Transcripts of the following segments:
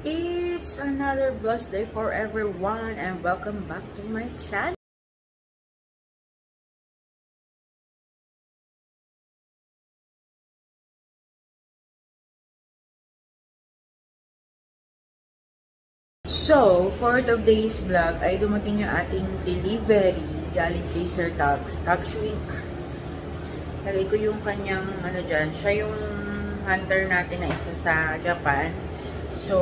It's another blessed day for everyone and welcome back to my channel. So, for today's vlog ay dumating yung ating delivery galing kay Sir Tags Week. Lagay ko yung kanyang ano dyan, siya yung hunter natin na isa sa Japan. So,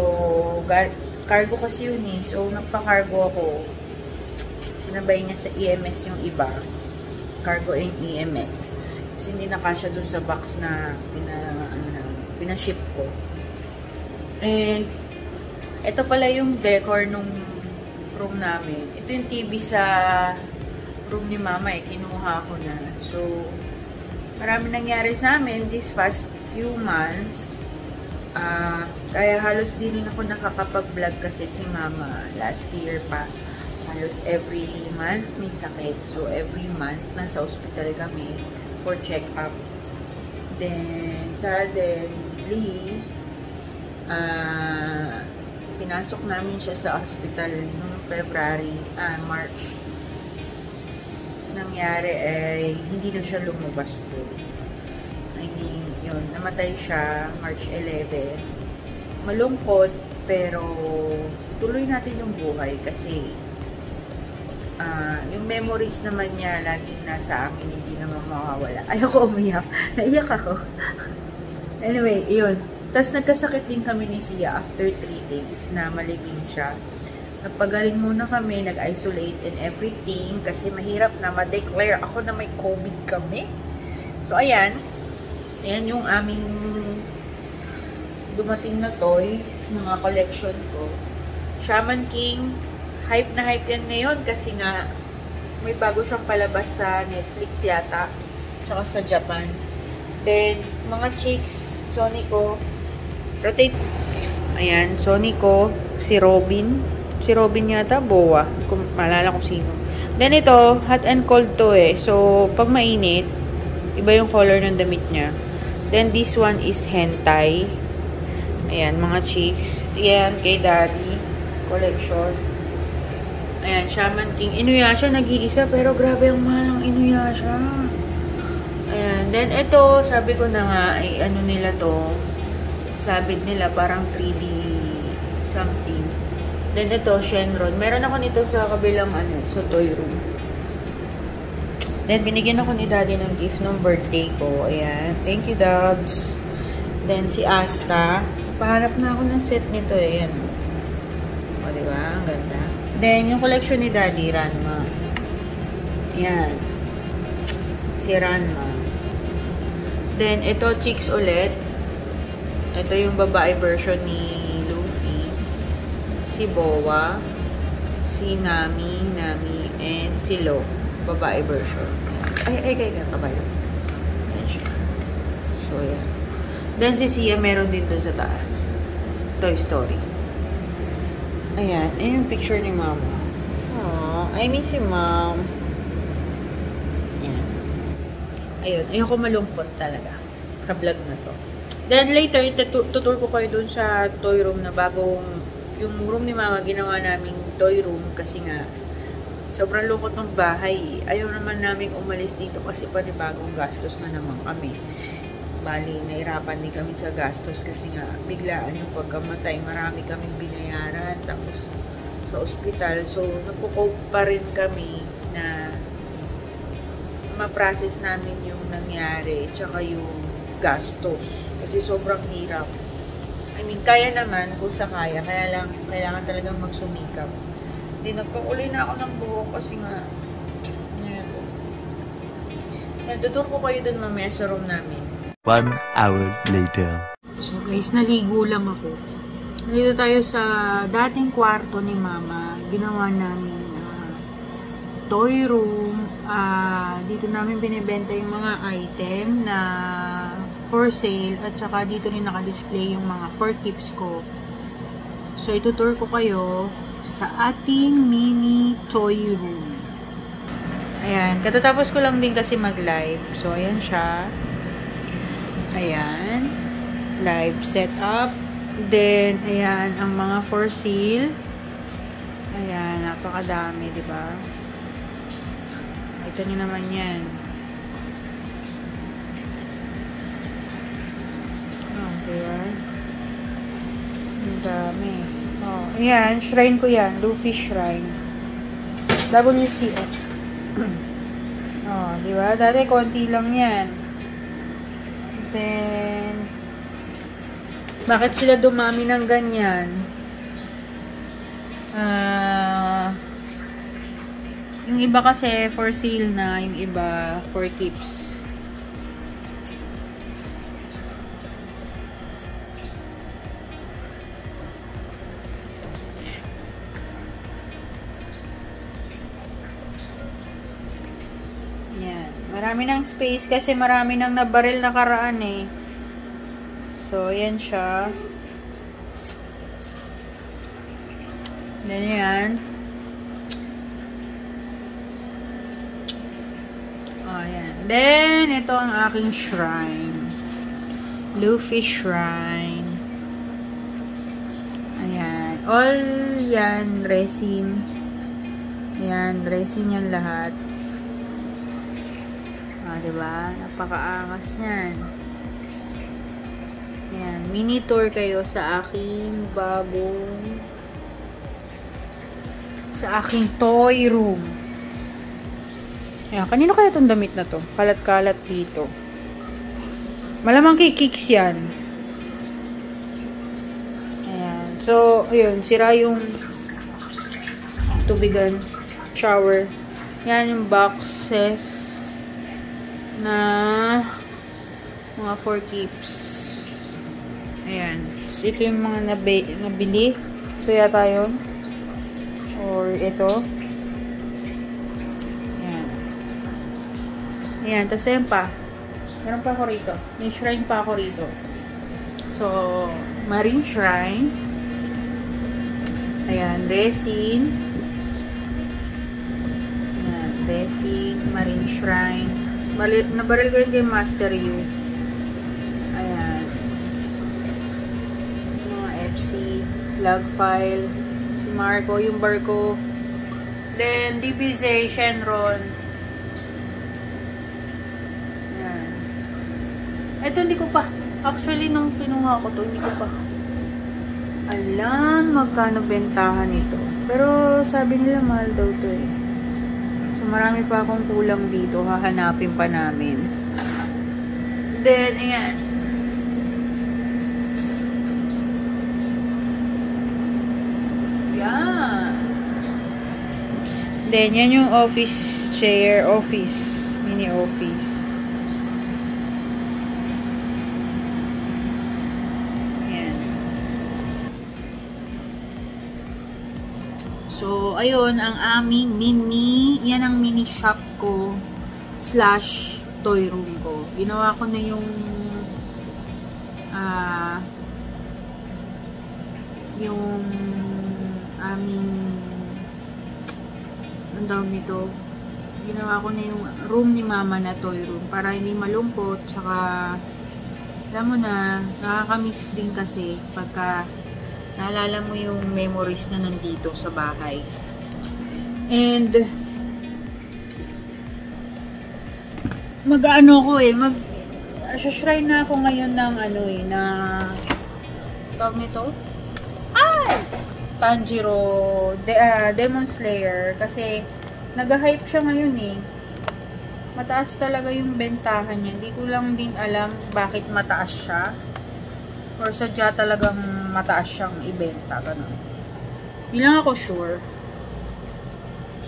cargo kasi yun eh. So, nagpa-cargo ako. Sinabay niya sa EMS yung iba. Cargo and EMS. Kasi hindi nakasya dun sa box na pinaship ko. And, ito pala yung decor nung room namin. Ito yung TV sa room ni Mama eh. Kinuha ko na. So, marami nangyari sa amin this past few months. Kaya halos din ako nakakapag-vlog kasi si Mama last year pa. Halos every month may sakit. So, every month nasa hospital kami for check-up. Then, suddenly, pinasok namin siya sa hospital noong March. Nangyari ay hindi na siya lumabas po. I mean, yun, namatay siya March 11. Malungkot, pero tuloy natin yung buhay kasi yung memories naman niya laging nasa amin, hindi naman mawawala. Ayoko umiyak. Naiyak ako. Anyway, yun. Tapos nagkasakit din kami ni Sia after 3 days na maliging siya. Nagpagaling muna kami, nag-isolate and everything kasi mahirap na ma-declare ako na may COVID kami. So, ayan. Ayan yung aming dumating na toys, mga collection ko. Shaman King, hype na hype yan ngayon kasi nga may bago siyang palabas sa Netflix yata, tsaka sa Japan. Then, mga chicks, Sonico, rotate. Ayan, Sonico, si Robin. Si Robin yata, Boa. Kung maalala ko sino. Then ito, hot and cold to eh. So, pag mainit, iba yung color ng damit niya. Then this one is hentai. Ayan, mga chicks. Ayan, kay Daddy. Collection. Ayan, Shaman King. Inuyasha, nag-iisa. Pero grabe ang mahal ng Inuyasha. Ayan. Then ito, sabi ko na nga, ay ano nila to, sabit nila, parang 3D something. Then ito, Shenron. Meron ako nito sa kabilang sa toy room. Then binigyan ako ni Daddy ng gift ng birthday ko. Ayan. Thank you, Dogs. Then si Asta. Pahanap na ako ng set nito eh. Ayan. O, diba? Ang ganda. Then yung collection ni Daddy, Ranma. Ayan. Si Ranma. Then ito, chicks ulit. Ito yung babae version ni Luffy. Si Boa. Si Nami, and si Lo. Babae version. Ay, kabayo. Ayan siya. So, yan. Then, si Sia meron din dun sa taas. Toy Story. Ayan. Ayan yung picture ni Mama. Aww. I miss you, Mom. Ayan. Ayun. Ayoko malungkot talaga. Ka-vlog na to. Then later, tutur ko kayo dun sa toy room na bagong, yung room ni Mama, ginawa naming toy room kasi nga, sobrang lungkot ng bahay. Ayaw naman namin umalis dito kasi panibagong gastos na naman kami. Bali, nahirapan din kami sa gastos kasi nga, biglaan yung pagkamatay. Marami kaming binayaran, tapos sa ospital. So, nagpo-cope pa rin kami na ma-process namin yung nangyari, tsaka yung gastos. Kasi sobrang hirap. I mean, kaya naman kung sa kaya. Kaya lang, kailangan talagang magsumikap. Hindi, nagpakulay na ako ng buhok kasi nga, tutur ko kayo dun mamaya sa room namin. 1 hour later. So guys, naligo lang ako. Nandito tayo sa dating kwarto ni Mama. Ginawa namin toy room. Dito namin binibenta yung mga item na for sale, at saka dito rin naka-display yung mga for keeps ko. So, itutur ko kayo sa ating mini toy room. Ayan. Katatapos ko lang din kasi mag-live. So, ayan siya. Ayan. Live setup. Then, ayan, ang mga for sale. Ayan, napakadami, di ba? Ito nyo naman yan. Oh, diba? Ang dami. Oh, ayan, shrine ko yan. Luffy Shrine. WCF. Oh, diba? Dati, konti lang yan. Then, bakit sila dumami ng ganyan? Yung iba kasi for sale na, yung iba for keeps. Yan. Marami ng space kasi marami nang nabaril na karaan eh. So, yan siya. Yan. Ayan. Then, ito ang aking shrine. Luffy Shrine. Ayan. All yan, resin. Ayan, resin yan lahat. Diba? Napakaangas yan. Ayan. Mini tour kayo sa aking bagong sa aking toy room. Ayan. Kanino kaya itong damit na to? Kalat-kalat dito. Malamang kay Kicks yan. Ayan. So, ayun. Sira yung tubigan. Shower. Yan yung boxes na mga for keeps. Ayan. So, ito yung mga nabili. Ito yata yun. Or ito. Ayan. Ayan. Tapos ayan pa. Meron pa ako rito. May shrine pa ako rito. So, Marine Shrine. Ayan. Resin. Ayan. Resin. Marine Shrine. Nabaril ko rin kay Master Yu. Ayan. Mga FC. Log file. Si Marco. Yung barko. Then, DPZ Shenron. Ayan. Ito, hindi ko pa. Actually, nung pinuha ko to, hindi ko pa. Alam, magkano bentahan ito. Pero, sabi nila, mahal daw to eh. So, marami pa akong kulang dito. Hahanapin pa namin. Then, ayan. Yan. Then, yan yung office chair. Office. Mini office. Ayan. So, ayun, ang aming yan ang mini shop ko / toy room ko. Ginawa ko na yung aming ang tawag nito, ginawa ko na yung room ni mama na toy room para hindi malungkot, tsaka alam mo na, nakakamiss din kasi pagka naalala mo yung memories na nandito sa bahay. And mag-ano ko eh, shrine na ako ngayon ng na tawag nito? Tanjiro Demon Slayer kasi nag-hype siya ngayon eh. Mataas talaga yung bentahan niya. Hindi ko lang din alam bakit mataas siya. Or sadya talagang mataas siyang ibenta. Ganun. Hindi lang ako sure.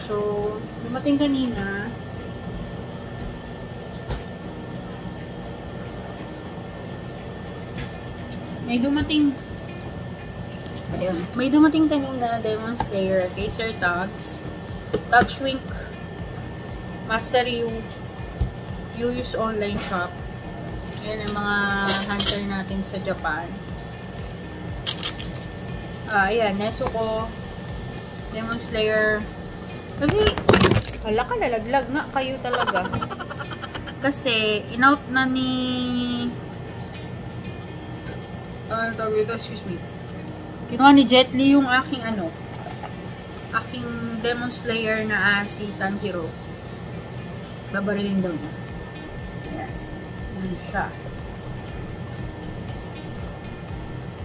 So, dumating kanina. May dumating kanina Demon Slayer kay Sir Tags. Tagswink. Master Yu's online shop. Ayan ang mga hunter natin sa Japan. Ayan, Nezuko, Demon Slayer. Kasi, hala ka, lalaglag nga kayo talaga. Kasi, in-out na ni ano tawag ito? Excuse me. Kinuha ni Jet Li yung aking aking Demon Slayer na si Tanjiro. Babarilin daw niya. Ayan. Yan siya.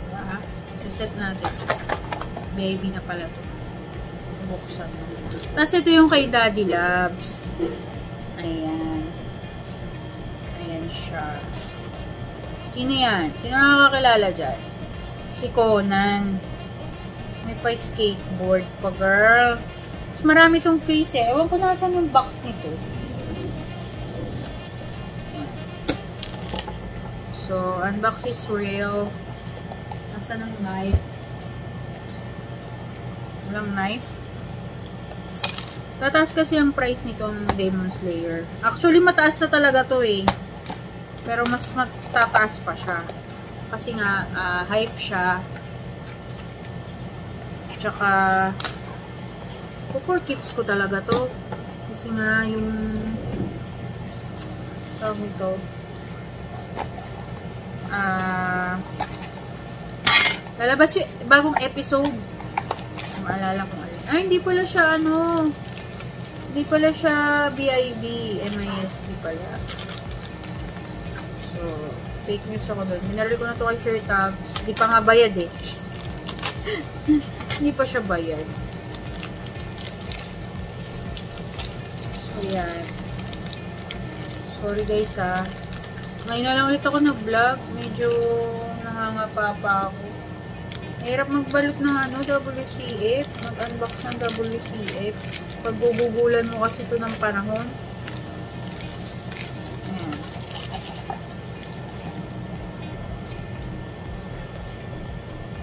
Diba? Set natin. Baby na pala to. Buksan. Tapos ito yung kay Daddy Loves. Ayan. Ayan siya. Sino yan? Sino nakakakilala dyan? Si Conan. May pa skateboard pa, girl. Mas marami tong face eh. Ewan ko nasan yung box nito. So, unbox is real. Nasaan ang knife? Walang knife. Tataas kasi ang price nitong Demon Slayer. Actually, mataas na talaga to eh. Pero mas matataas pa siya. Kasi nga, hype siya. Tsaka, for keeps ko talaga to. Kasi nga, yung tawag nito, lalabas yung bagong episode. Maalala ko alin. Ay, hindi pala siya hindi pala siya BIB, MISB pala. So, fake news ako doon. Minaril ko na to kay Sir Tags. Hindi pa nga bayad eh. Hindi pa siya bayad. So, yan. Sorry guys ha. Ngayon na lang ulit ako nag-vlog. Medyo nangangapa pa ako. Mahirap magbalot ng WCF. Mag-unbox ng WCF. Pag gugugulan mo kasi ito ng panahon. Ayan.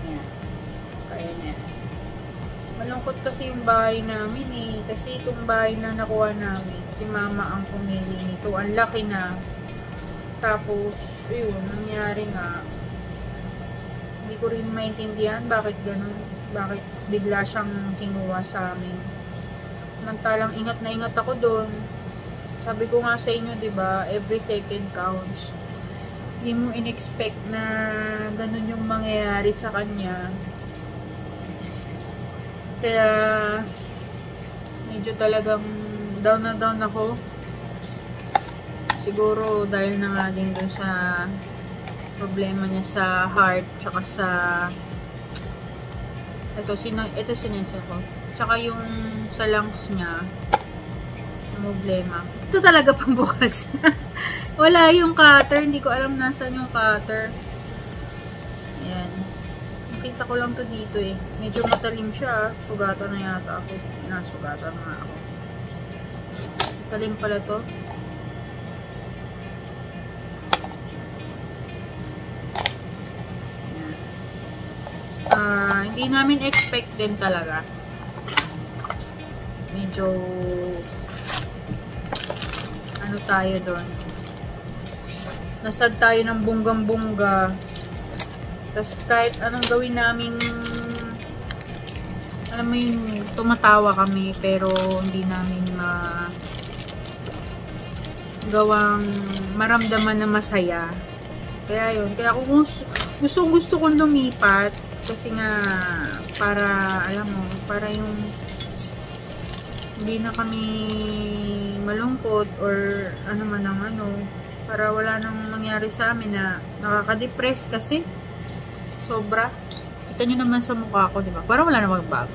Ayan. Kaya niya. Malungkot kasi yung bahay namin eh. Kasi itong bahay na nakuha namin, si mama ang pumili nito. Ang laki na. Tapos, ayun, nangyari nga. Hindi ko rin maintindihan bakit ganun. Bakit bigla siyang kinuha sa amin. Samantalang ingat na ingat ako doon. Sabi ko nga sa inyo, diba, every second counts. Hindi mo in-expect na ganun yung mangyayari sa kanya. Kaya, medyo talagang down na down ako. Siguro dahil na nga din dun sa problema niya sa heart, tsaka sa ito sinensa ko. Tsaka yung sa lungs niya, problema. Ito talaga pambukas. Wala yung cutter. Hindi ko alam nasan yung cutter. Ayan. Nakita ko lang to dito eh. Medyo matalim siya. Sugatan na yata ako. Nasugatan na ako. Matalim pala to. Hindi namin expect din talaga. Medyo ano tayo doon. Nasad tayo ng bunggang-bungga. Tapos kahit anong gawin namin, alam mo yun, tumatawa kami pero hindi namin gawang maramdaman na masaya. Kaya yun, kaya kung gusto kong lumipat kasi nga para alam mo, para yung hindi na kami malungkot or ano man ang para wala nang mangyari sa amin na nakaka-depress kasi sobra. Kita nyo naman sa mukha ko, diba? Parang wala na magbago.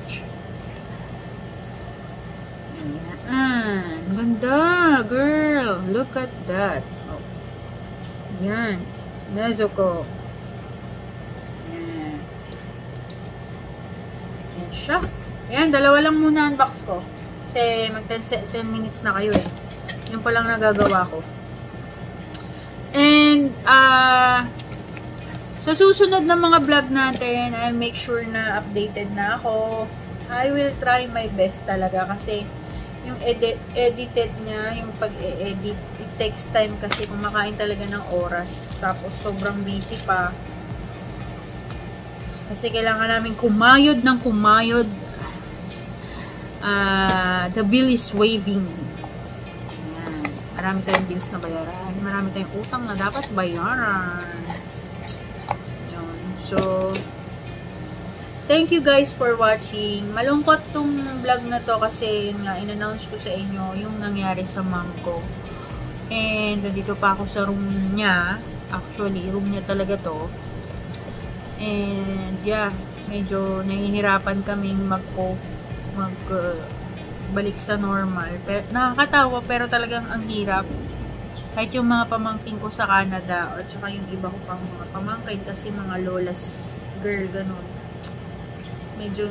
Ayan. Ganda, girl. Look at that. Oh. Yan. Nezuko. Yan. Yan siya. Ayan, dalawa lang muna unbox ko. Kasi mag 10 minutes na kayo eh. Yung palang nagagawa ko. And, sa susunod na mga vlog natin, I'll make sure na updated na ako. I will try my best talaga kasi yung edited niya, yung pag-edit, it takes time kasi kumakain talaga ng oras. Tapos sobrang busy pa. Kasi kailangan namin kumayod ng kumayod. The bill is waving. Ayan. Marami tayong bills na bayaran. Marami tayong utang na dapat bayaran. Yun. So, thank you guys for watching. Malungkot tong vlog na to kasi nga in-announce ko sa inyo yung nangyari sa mom ko. And nandito pa ako sa room niya. Actually, room niya talaga to. And yeah, medyo nahihirapan kaming balik sa normal. Pero, nakakatawa pero talagang ang hirap. Kahit yung mga pamangkin ko sa Canada at saka yung iba ko pang mga pamangkin kasi mga lolas girl ganun. Medyo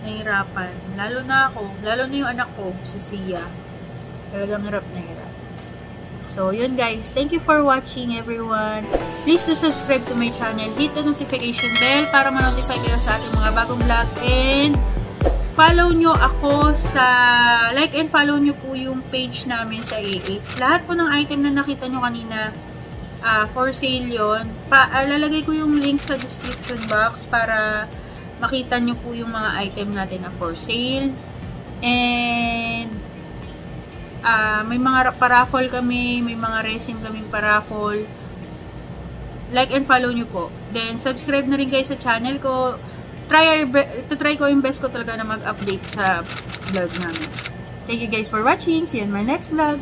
nahirapan. Lalo na yung anak ko, si Sia. Talagang hirap na hirap. So, yun guys. Thank you for watching everyone. Please do subscribe to my channel. Hit the notification bell para ma-notify kayo sa ating mga bagong vlog. And follow nyo ako sa, like and follow nyo po yung page namin sa AX. Lahat po ng item na nakita nyo kanina, for sale yun. Lalagay ko yung link sa description box para makita nyo po yung mga item natin na for sale. And may mga paraffol kami, may mga resin kaming paraffol. Like and follow nyo po. Then, subscribe na rin guys sa channel ko. Try ko yung best ko talaga na mag-update sa vlog namin. Thank you guys for watching. See you in my next vlog.